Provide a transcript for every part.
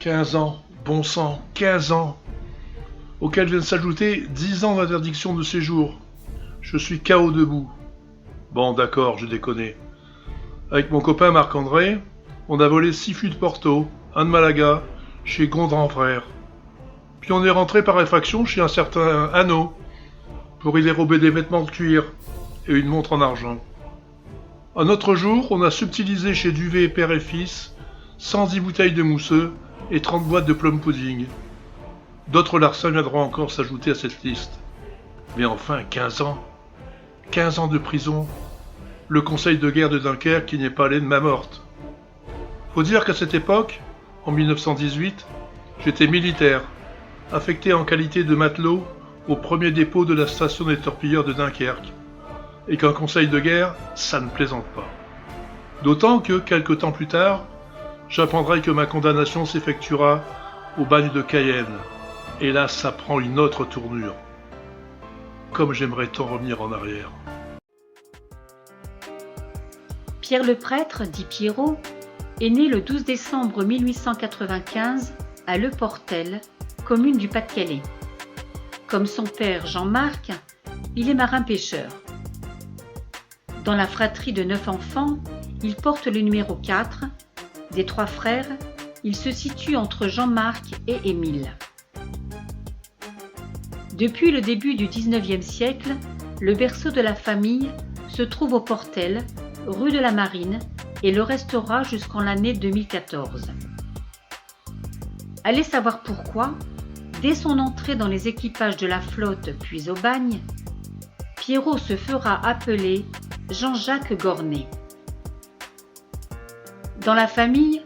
15 ans, bon sang, 15 ans, auxquels viennent s'ajouter 10 ans d'interdiction de séjour. Je suis KO debout. Bon, d'accord, j'ai déconné. Avec mon copain Marc-André, on a volé 6 fûts de Porto, un de Malaga, chez Gondran Frère. Puis on est rentré par effraction chez un certain Hanno, pour y dérober des vêtements de cuir et une montre en argent. Un autre jour, on a subtilisé chez Duvet père et fils 110 bouteilles de mousseux et 30 boîtes de plum pudding. D'autres larcins viendront encore s'ajouter à cette liste. Mais enfin, 15 ans. 15 ans de prison. Le conseil de guerre de Dunkerque qui n'est pas allé de main morte. Faut dire qu'à cette époque, en 1918, j'étais militaire, affecté en qualité de matelot au premier dépôt de la station des torpilleurs de Dunkerque. Et qu'un conseil de guerre, ça ne plaisante pas. D'autant que, quelque temps plus tard, j'apprendrai que ma condamnation s'effectuera au bagne de Cayenne. Et là, ça prend une autre tournure. Comme j'aimerais tant revenir en arrière. Pierre le prêtre, dit Pierrot, est né le 12 décembre 1895 à Le Portel, commune du Pas-de-Calais. Comme son père Jean-Marc, il est marin-pêcheur. Dans la fratrie de 9 enfants, il porte le numéro 4. Des 3 frères, il se situe entre Jean-Marc et Émile. Depuis le début du XIXe siècle, le berceau de la famille se trouve au Portel, rue de la Marine, et le restera jusqu'en l'année 2014. Allez savoir pourquoi, dès son entrée dans les équipages de la flotte puis au bagne, Pierrot se fera appeler Jean-Jacques Gornet. Dans la famille,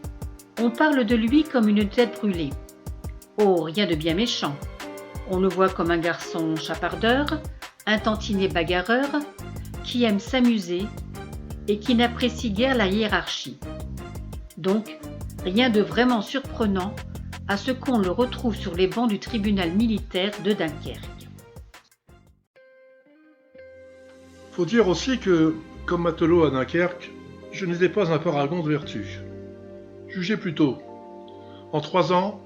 on parle de lui comme une tête brûlée. Oh, rien de bien méchant. On le voit comme un garçon chapardeur, un tantinet bagarreur, qui aime s'amuser et qui n'apprécie guère la hiérarchie. Donc, rien de vraiment surprenant à ce qu'on le retrouve sur les bancs du tribunal militaire de Dunkerque. Faut dire aussi que, comme matelot à Dunkerque, je n'étais pas un paragon de vertu. Jugez plutôt. En 3 ans,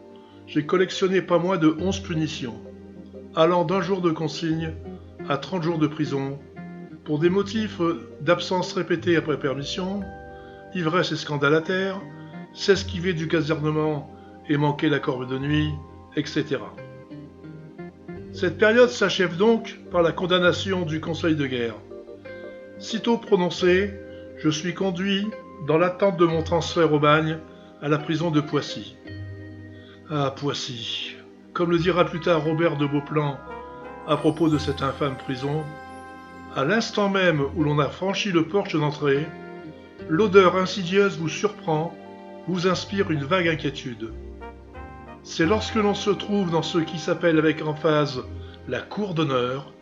j'ai collectionné pas moins de 11 punitions, allant d'1 jour de consigne à 30 jours de prison, pour des motifs d'absence répétée après permission, ivresse et scandale à terre, s'esquiver du casernement et manquer la corvée de nuit, etc. Cette période s'achève donc par la condamnation du Conseil de guerre. Sitôt prononcée, je suis conduit, dans l'attente de mon transfert au bagne, à la prison de Poissy. Ah, Poissy, comme le dira plus tard Robert de Beauplan à propos de cette infâme prison, à l'instant même où l'on a franchi le porche d'entrée, l'odeur insidieuse vous surprend, vous inspire une vague inquiétude. C'est lorsque l'on se trouve dans ce qui s'appelle avec emphase la cour d'honneur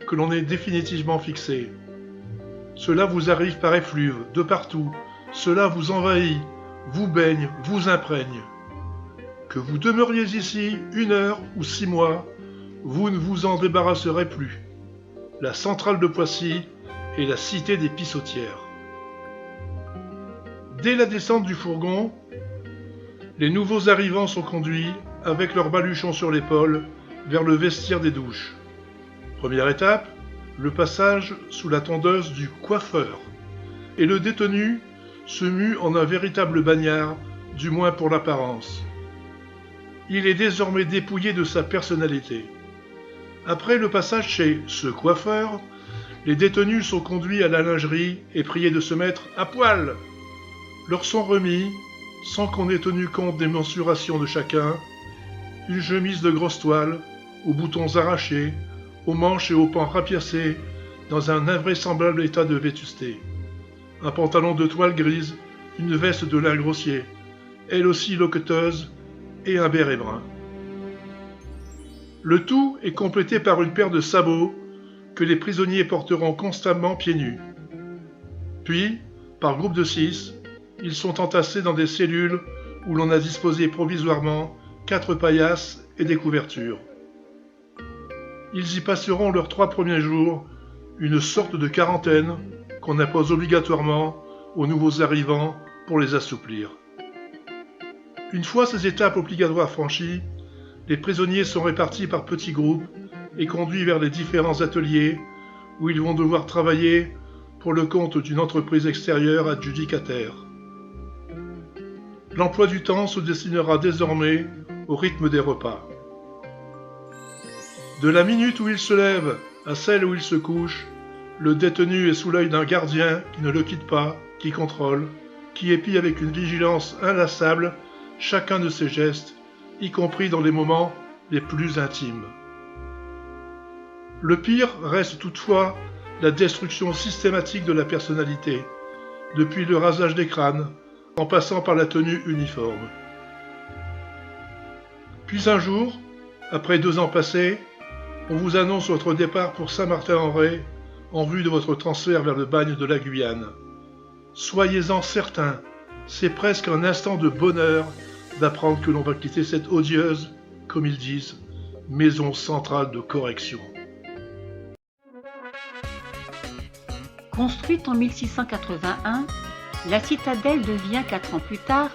que l'on est définitivement fixé. Cela vous arrive par effluve, de partout, cela vous envahit, vous baigne, vous imprègne. Que vous demeuriez ici 1 heure ou 6 mois, vous ne vous en débarrasserez plus. La centrale de Poissy est la cité des pissotières. Dès la descente du fourgon, les nouveaux arrivants sont conduits, avec leurs baluchons sur l'épaule, vers le vestiaire des douches. Première étape, le passage sous la tondeuse du coiffeur, et le détenu se mue en un véritable bagnard, du moins pour l'apparence. Il est désormais dépouillé de sa personnalité. Après le passage chez ce coiffeur, les détenus sont conduits à la lingerie et priés de se mettre à poil. Leur sont remis, sans qu'on ait tenu compte des mensurations de chacun, une chemise de grosse toile, aux boutons arrachés, aux manches et aux pans rapiacés, dans un invraisemblable état de vétusté. Un pantalon de toile grise, une veste de lin grossier, elle aussi loqueteuse, et un béret brun. Le tout est complété par une paire de sabots que les prisonniers porteront constamment pieds nus. Puis, par groupe de 6, ils sont entassés dans des cellules où l'on a disposé provisoirement 4 paillasses et des couvertures. Ils y passeront leurs 3 premiers jours, une sorte de quarantaine qu'on impose obligatoirement aux nouveaux arrivants pour les assouplir. Une fois ces étapes obligatoires franchies, les prisonniers sont répartis par petits groupes et conduits vers les différents ateliers où ils vont devoir travailler pour le compte d'une entreprise extérieure adjudicataire. L'emploi du temps se dessinera désormais au rythme des repas. De la minute où il se lève à celle où il se couche, le détenu est sous l'œil d'un gardien qui ne le quitte pas, qui contrôle, qui épie avec une vigilance inlassable chacun de ses gestes, y compris dans les moments les plus intimes. Le pire reste toutefois la destruction systématique de la personnalité, depuis le rasage des crânes, en passant par la tenue uniforme. Puis un jour, après 2 ans passés, on vous annonce votre départ pour Saint-Martin-en-Ré en vue de votre transfert vers le bagne de la Guyane. Soyez-en certains, c'est presque un instant de bonheur d'apprendre que l'on va quitter cette odieuse, comme ils disent, maison centrale de correction. Construite en 1681, la citadelle devient 4 ans plus tard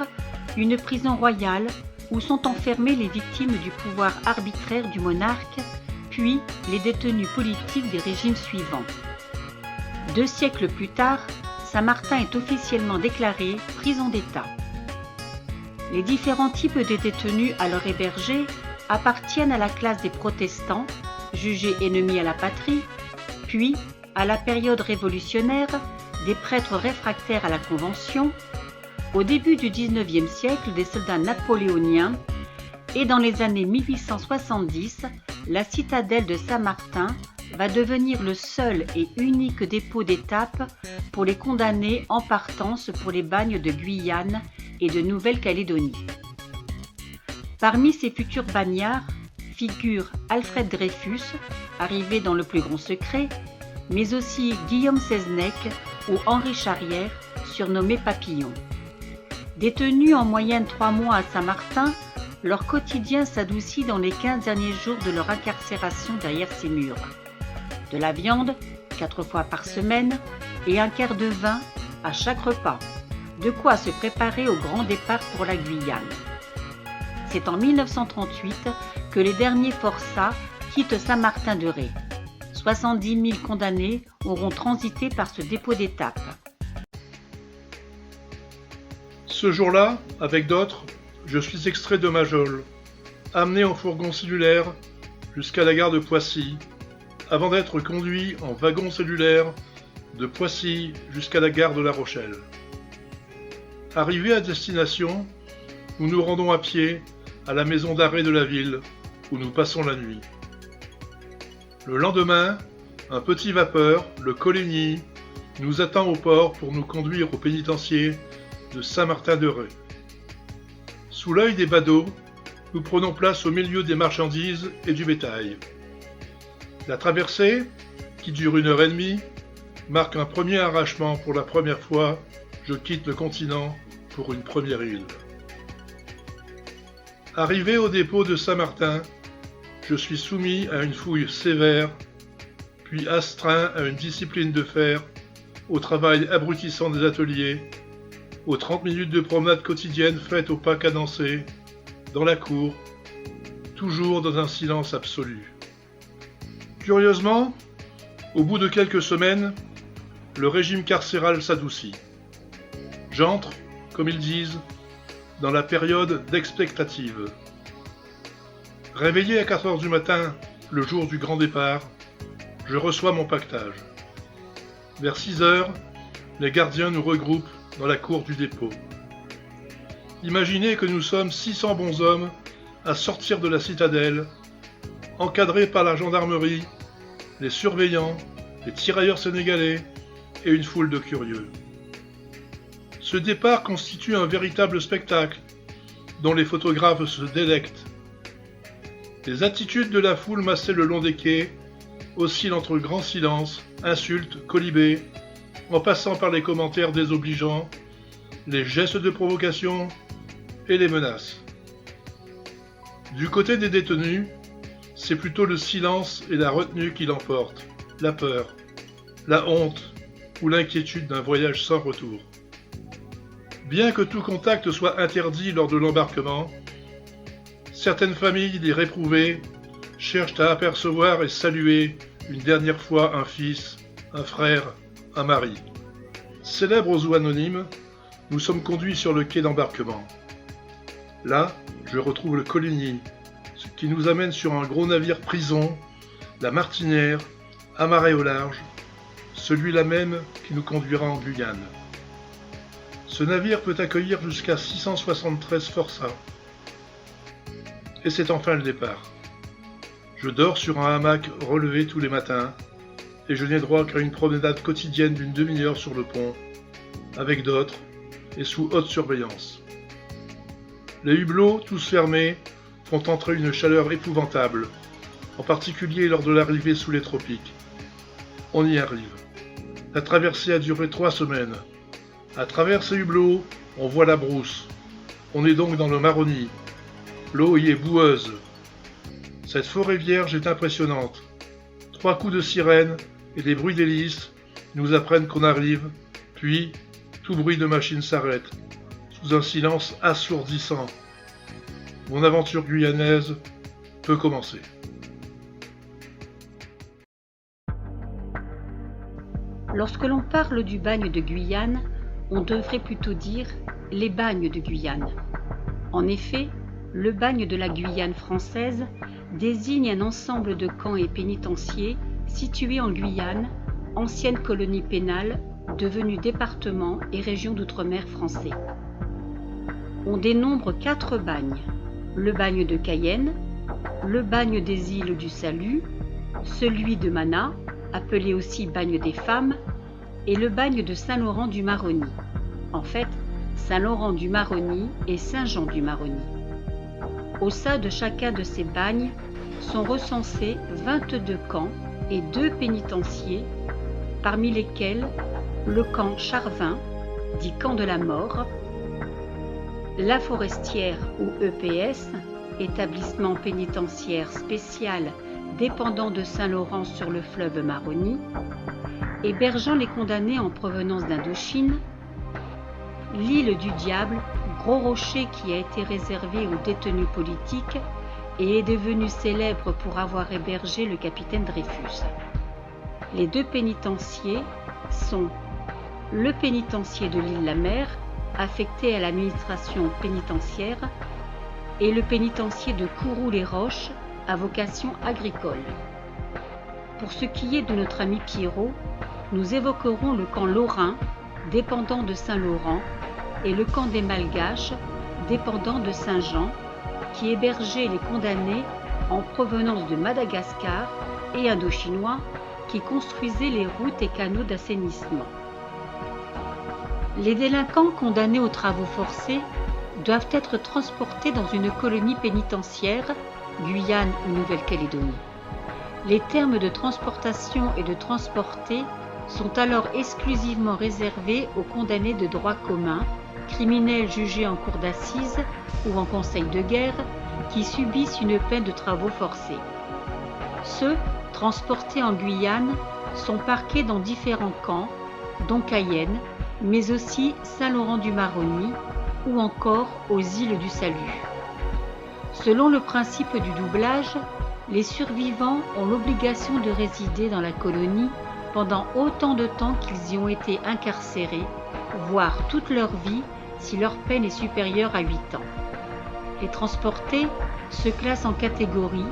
une prison royale où sont enfermées les victimes du pouvoir arbitraire du monarque, puis les détenus politiques des régimes suivants. 2 siècles plus tard, Saint-Martin est officiellement déclarée prison d'État. Les différents types de détenus alors hébergés appartiennent à la classe des protestants, jugés ennemis à la patrie, puis à la période révolutionnaire, des prêtres réfractaires à la Convention, au début du XIXe siècle, des soldats napoléoniens, et dans les années 1870, la citadelle de Saint-Martin va devenir le seul et unique dépôt d'étape pour les condamnés en partance pour les bagnes de Guyane et de Nouvelle-Calédonie. Parmi ces futurs bagnards figurent Alfred Dreyfus, arrivé dans le plus grand secret, mais aussi Guillaume Seznec ou Henri Charrière, surnommé Papillon. Détenus en moyenne 3 mois à Saint-Martin, leur quotidien s'adoucit dans les 15 derniers jours de leur incarcération derrière ces murs. De la viande, 4 fois par semaine, et un quart de vin à chaque repas. De quoi se préparer au grand départ pour la Guyane. C'est en 1938 que les derniers forçats quittent Saint-Martin-de-Ré. 70 000 condamnés auront transité par ce dépôt d'étape. Ce jour-là, avec d'autres, je suis extrait de ma geôle, amené en fourgon cellulaire jusqu'à la gare de Poissy, avant d'être conduit en wagon cellulaire de Poissy jusqu'à la gare de La Rochelle. Arrivés à destination, nous nous rendons à pied à la maison d'arrêt de la ville, où nous passons la nuit. Le lendemain, un petit vapeur, le Coligny, nous attend au port pour nous conduire au pénitencier de Saint-Martin-de-Ré. Sous l'œil des badauds, nous prenons place au milieu des marchandises et du bétail. La traversée, qui dure 1h30, marque un premier arrachement. Pour la première fois, je quitte le continent pour une première île. Arrivé au dépôt de Saint-Martin, je suis soumis à une fouille sévère, puis astreint à une discipline de fer, au travail abrutissant des ateliers, aux 30 minutes de promenade quotidienne faites au pas cadencé, dans la cour, toujours dans un silence absolu. Curieusement, au bout de quelques semaines, le régime carcéral s'adoucit. J'entre, comme ils disent, dans la période d'expectative. Réveillé à 4h du matin, le jour du grand départ, je reçois mon pactage. Vers 6h, les gardiens nous regroupent dans la cour du dépôt. Imaginez que nous sommes 600 bonshommes à sortir de la citadelle, encadrés par la gendarmerie, les surveillants, les tirailleurs sénégalais et une foule de curieux. Ce départ constitue un véritable spectacle dont les photographes se délectent. Les attitudes de la foule massée le long des quais oscillent entre grand silence, insultes, quolibets, en passant par les commentaires désobligeants, les gestes de provocation et les menaces. Du côté des détenus, c'est plutôt le silence et la retenue qui l'emportent, la peur, la honte ou l'inquiétude d'un voyage sans retour. Bien que tout contact soit interdit lors de l'embarquement, certaines familles des réprouvés cherchent à apercevoir et saluer une dernière fois un fils, un frère, un mari. Célèbres ou anonymes, nous sommes conduits sur le quai d'embarquement. Là, je retrouve le Coligny, ce qui nous amène sur un gros navire prison, la Martinière, amarré au large, celui-là même qui nous conduira en Guyane. Ce navire peut accueillir jusqu'à 673 forçats. Et c'est enfin le départ. Je dors sur un hamac relevé tous les matins, et je n'ai droit qu'à une promenade quotidienne d'une demi-heure sur le pont, avec d'autres, et sous haute surveillance. Les hublots, tous fermés, font entrer une chaleur épouvantable, en particulier lors de l'arrivée sous les tropiques. On y arrive. La traversée a duré 3 semaines. À travers ces hublots, on voit la brousse. On est donc dans le Maroni. L'eau y est boueuse. Cette forêt vierge est impressionnante. 3 coups de sirène et des bruits d'hélice nous apprennent qu'on arrive, puis tout bruit de machine s'arrête, sous un silence assourdissant. Mon aventure guyanaise peut commencer. Lorsque l'on parle du bagne de Guyane, on devrait plutôt dire les bagnes de Guyane. En effet, le bagne de la Guyane française désigne un ensemble de camps et pénitenciers situés en Guyane, ancienne colonie pénale, devenue département et région d'outre-mer français. On dénombre 4 bagnes: le bagne de Cayenne, le bagne des îles du Salut, celui de Mana, appelé aussi bagne des femmes, et le bagne de Saint-Laurent-du-Maroni. En fait, Saint-Laurent-du-Maroni et Saint-Jean-du-Maroni. Au sein de chacun de ces bagnes sont recensés 22 camps et 2 pénitenciers, parmi lesquels le camp Charvin, dit camp de la mort, la Forestière ou EPS, établissement pénitentiaire spécial dépendant de Saint-Laurent sur le fleuve Maroni, hébergeant les condamnés en provenance d'Indochine, l'île du Diable, gros rocher qui a été réservé aux détenus politiques et est devenu célèbre pour avoir hébergé le capitaine Dreyfus. Les 2 pénitenciers sont le pénitencier de l'Île-la-Mer, affecté à l'administration pénitentiaire, et le pénitencier de Kourou-les-Roches, à vocation agricole. Pour ce qui est de notre ami Pierrot, nous évoquerons le camp Lorrain, dépendant de Saint-Laurent, et le camp des Malgaches, dépendant de Saint-Jean, qui hébergeait les condamnés en provenance de Madagascar et indochinois qui construisaient les routes et canaux d'assainissement. Les délinquants condamnés aux travaux forcés doivent être transportés dans une colonie pénitentiaire, Guyane ou Nouvelle-Calédonie. Les termes de transportation et de transporter sont alors exclusivement réservés aux condamnés de droit commun, criminels jugés en cour d'assises ou en conseil de guerre, qui subissent une peine de travaux forcés. Ceux transportés en Guyane sont parqués dans différents camps, dont Cayenne, mais aussi Saint-Laurent-du-Maroni ou encore aux îles du Salut. Selon le principe du doublage, les survivants ont l'obligation de résider dans la colonie pendant autant de temps qu'ils y ont été incarcérés, voire toute leur vie si leur peine est supérieure à 8 ans. Les transportés se classent en catégories,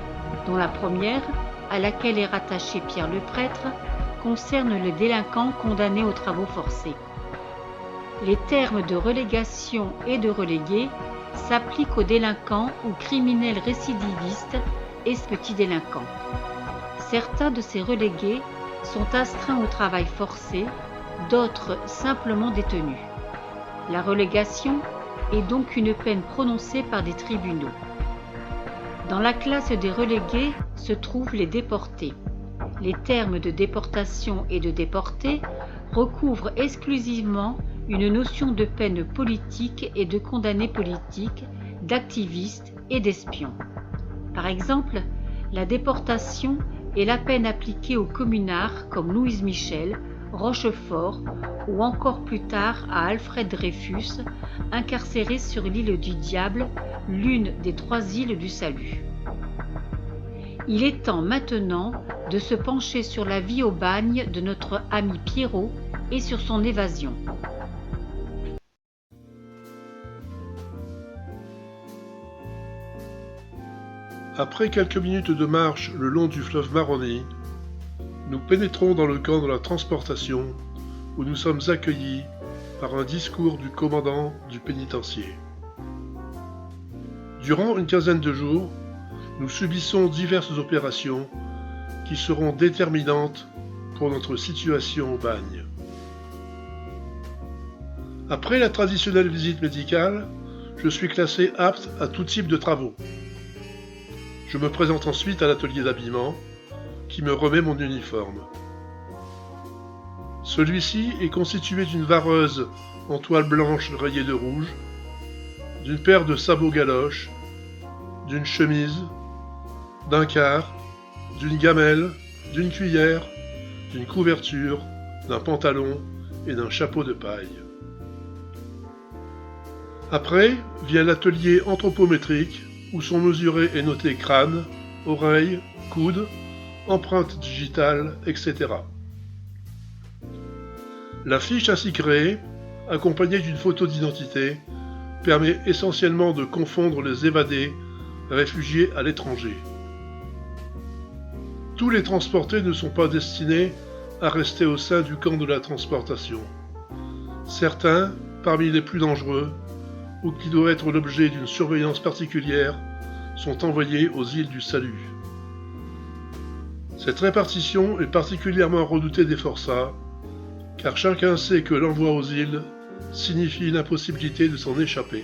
dont la première, à laquelle est rattaché Pierre le prêtre, concerne le délinquant condamné aux travaux forcés. Les termes de relégation et de relégués s'appliquent aux délinquants ou criminels récidivistes et petits délinquants. Certains de ces relégués sont astreints au travail forcé, d'autres simplement détenus. La relégation est donc une peine prononcée par des tribunaux. Dans la classe des relégués se trouvent les déportés. Les termes de déportation et de déportés recouvrent exclusivement une notion de peine politique et de condamnés politiques, d'activistes et d'espions. Par exemple, la déportation est la peine appliquée aux communards comme Louise Michel Rochefort ou encore plus tard à Alfred Dreyfus, incarcéré sur l'île du Diable, l'une des 3 îles du Salut. Il est temps maintenant de se pencher sur la vie au bagne de notre ami Pierrot et sur son évasion. Après quelques minutes de marche le long du fleuve Maroni, nous pénétrons dans le camp de la transportation où nous sommes accueillis par un discours du commandant du pénitencier. Durant une quinzaine de jours, nous subissons diverses opérations qui seront déterminantes pour notre situation au bagne. Après la traditionnelle visite médicale, je suis classé apte à tout type de travaux. Je me présente ensuite à l'atelier d'habillement qui me remet mon uniforme. Celui-ci est constitué d'une vareuse en toile blanche rayée de rouge, d'une paire de sabots galoches, d'une chemise, d'un quart, d'une gamelle, d'une cuillère, d'une couverture, d'un pantalon et d'un chapeau de paille. Après vient l'atelier anthropométrique où sont mesurés et notés crâne, oreilles, coudes, empreintes digitales, etc. La fiche ainsi créée, accompagnée d'une photo d'identité, permet essentiellement de confondre les évadés réfugiés à l'étranger. Tous les transportés ne sont pas destinés à rester au sein du camp de la transportation. Certains, parmi les plus dangereux, ou qui doivent être l'objet d'une surveillance particulière, sont envoyés aux îles du Salut. Cette répartition est particulièrement redoutée des forçats, car chacun sait que l'envoi aux îles signifie l'impossibilité de s'en échapper.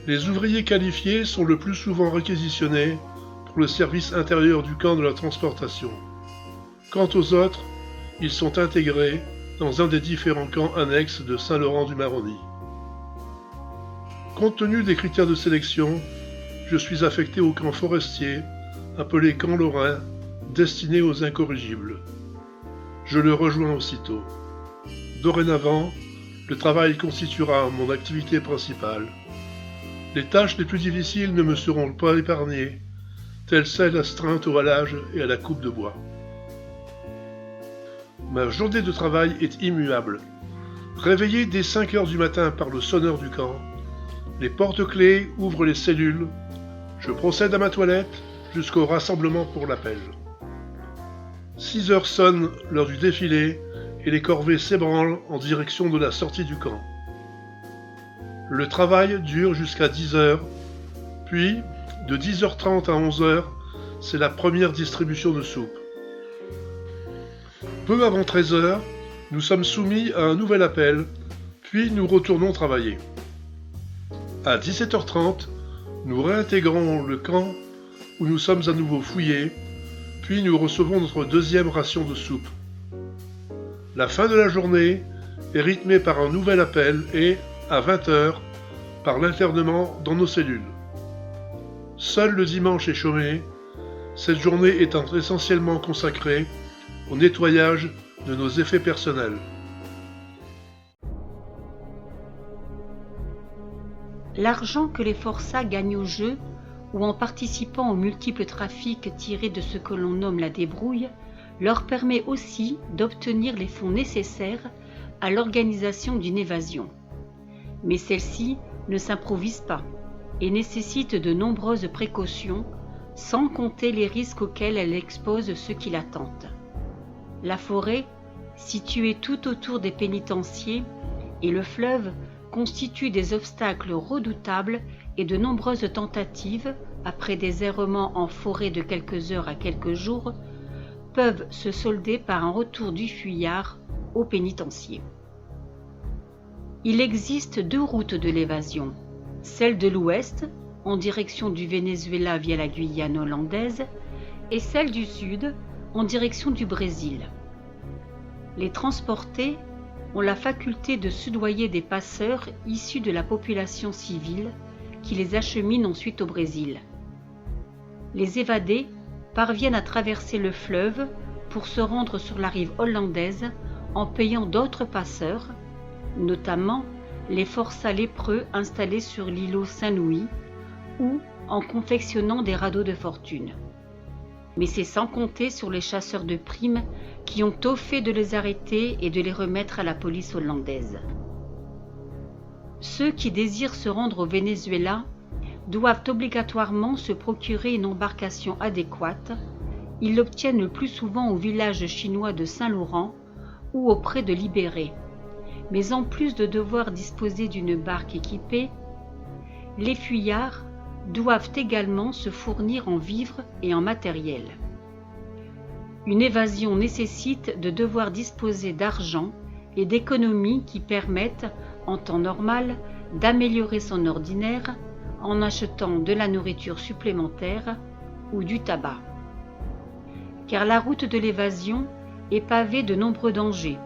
Les ouvriers qualifiés sont le plus souvent réquisitionnés pour le service intérieur du camp de la transportation. Quant aux autres, ils sont intégrés dans un des différents camps annexes de Saint-Laurent-du-Maroni. Compte tenu des critères de sélection, je suis affecté au camp forestier, appelé camp Lorrain, destiné aux incorrigibles. Je le rejoins aussitôt. Dorénavant, le travail constituera mon activité principale. Les tâches les plus difficiles ne me seront pas épargnées, telles celles astreintes au halage et à la coupe de bois. Ma journée de travail est immuable. Réveillé dès 5 heures du matin par le sonneur du camp, les porte-clés ouvrent les cellules, je procède à ma toilette jusqu'au rassemblement pour l'appel. 6 heures sonnent l'heure du défilé et les corvées s'ébranlent en direction de la sortie du camp. Le travail dure jusqu'à 10 heures, puis de 10h30 à 11h, c'est la première distribution de soupe. Peu avant 13h, nous sommes soumis à un nouvel appel, puis nous retournons travailler. À 17h30, nous réintégrons le camp où nous sommes à nouveau fouillés, puis nous recevons notre deuxième ration de soupe. La fin de la journée est rythmée par un nouvel appel et, à 20h, par l'internement dans nos cellules. Seul le dimanche est chômé, cette journée étant essentiellement consacrée au nettoyage de nos effets personnels. L'argent que les forçats gagnent au jeu, ou en participant aux multiples trafics tirés de ce que l'on nomme la débrouille, leur permet aussi d'obtenir les fonds nécessaires à l'organisation d'une évasion. Mais celle-ci ne s'improvise pas et nécessite de nombreuses précautions, sans compter les risques auxquels elle expose ceux qui la tentent. La forêt, située tout autour des pénitenciers, et le fleuve constituent des obstacles redoutables et de nombreuses tentatives, après des errements en forêt de quelques heures à quelques jours, peuvent se solder par un retour du fuyard au pénitencier. Il existe 2 routes de l'évasion, celle de l'ouest, en direction du Venezuela via la Guyane hollandaise, et celle du sud, en direction du Brésil. Les transportés ont la faculté de soudoyer des passeurs issus de la population civile qui les acheminent ensuite au Brésil. Les évadés parviennent à traverser le fleuve pour se rendre sur la rive hollandaise en payant d'autres passeurs, notamment les forçats lépreux installés sur l'îlot Saint-Louis ou en confectionnant des radeaux de fortune. Mais c'est sans compter sur les chasseurs de primes qui ont tôt fait de les arrêter et de les remettre à la police hollandaise. Ceux qui désirent se rendre au Venezuela doivent obligatoirement se procurer une embarcation adéquate. Ils l'obtiennent le plus souvent au village chinois de Saint-Laurent ou auprès de Libéré. Mais en plus de devoir disposer d'une barque équipée, les fuyards doivent également se fournir en vivres et en matériel. Une évasion nécessite de devoir disposer d'argent et d'économies qui permettent, en temps normal, d'améliorer son ordinaire en achetant de la nourriture supplémentaire ou du tabac. Car la route de l'évasion est pavée de nombreux dangers.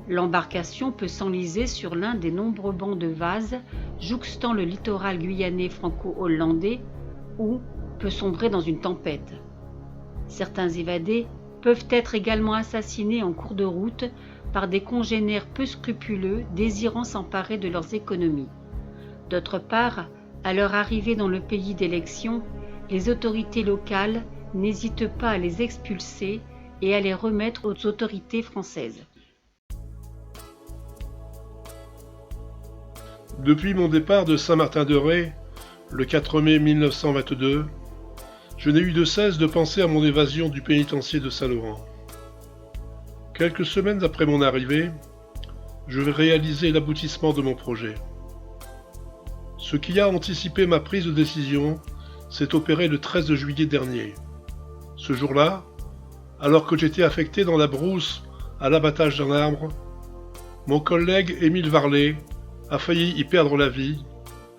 L'embarcation peut s'enliser sur l'un des nombreux bancs de vase jouxtant le littoral guyanais franco-hollandais ou peut sombrer dans une tempête. Certains évadés peuvent être également assassinés en cours de route par des congénères peu scrupuleux désirant s'emparer de leurs économies. D'autre part, à leur arrivée dans le pays d'élection, les autorités locales n'hésitent pas à les expulser et à les remettre aux autorités françaises. Depuis mon départ de Saint-Martin-de-Ré, le 4 mai 1922, je n'ai eu de cesse de penser à mon évasion du pénitencier de Saint-Laurent. Quelques semaines après mon arrivée, je vais réaliser l'aboutissement de mon projet. Ce qui a anticipé ma prise de décision s'est opéré le 13 juillet dernier. Ce jour-là, alors que j'étais affecté dans la brousse à l'abattage d'un arbre, mon collègue Émile Varlet a failli y perdre la vie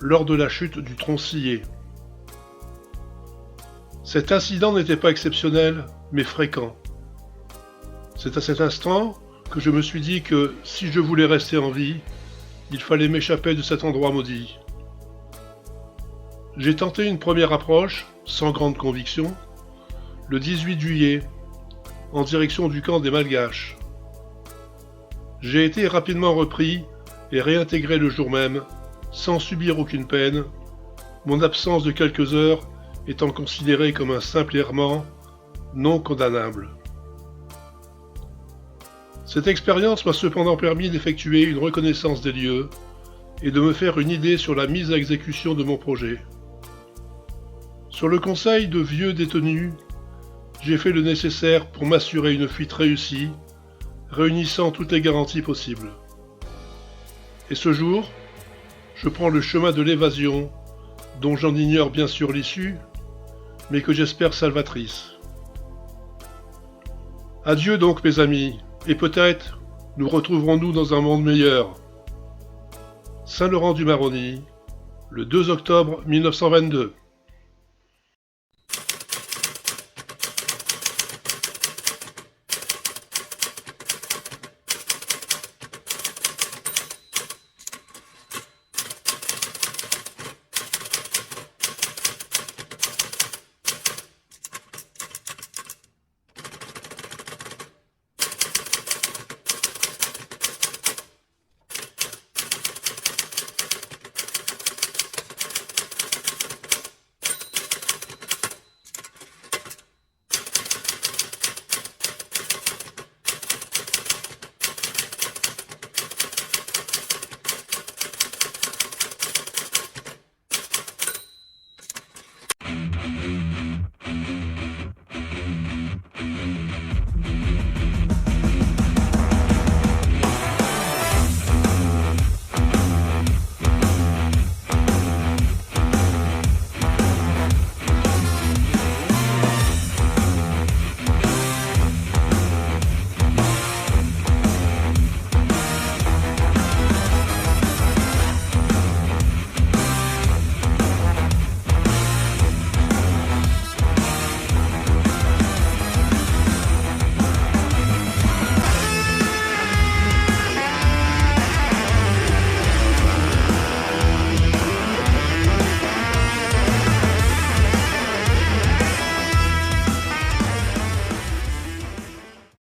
lors de la chute du tronc scié. Cet incident n'était pas exceptionnel, mais fréquent. C'est à cet instant que je me suis dit que si je voulais rester en vie, il fallait m'échapper de cet endroit maudit. J'ai tenté une première approche, sans grande conviction, le 18 juillet, en direction du camp des Malgaches. J'ai été rapidement repris et réintégré le jour même, sans subir aucune peine, mon absence de quelques heures étant considérée comme un simple errement non condamnable. Cette expérience m'a cependant permis d'effectuer une reconnaissance des lieux et de me faire une idée sur la mise à exécution de mon projet. Sur le conseil de vieux détenus, j'ai fait le nécessaire pour m'assurer une fuite réussie, réunissant toutes les garanties possibles. Et ce jour, je prends le chemin de l'évasion, dont j'en ignore bien sûr l'issue, mais que j'espère salvatrice. Adieu donc mes amis, et peut-être nous retrouverons-nous dans un monde meilleur. Saint-Laurent-du-Maroni, le 2 octobre 1922.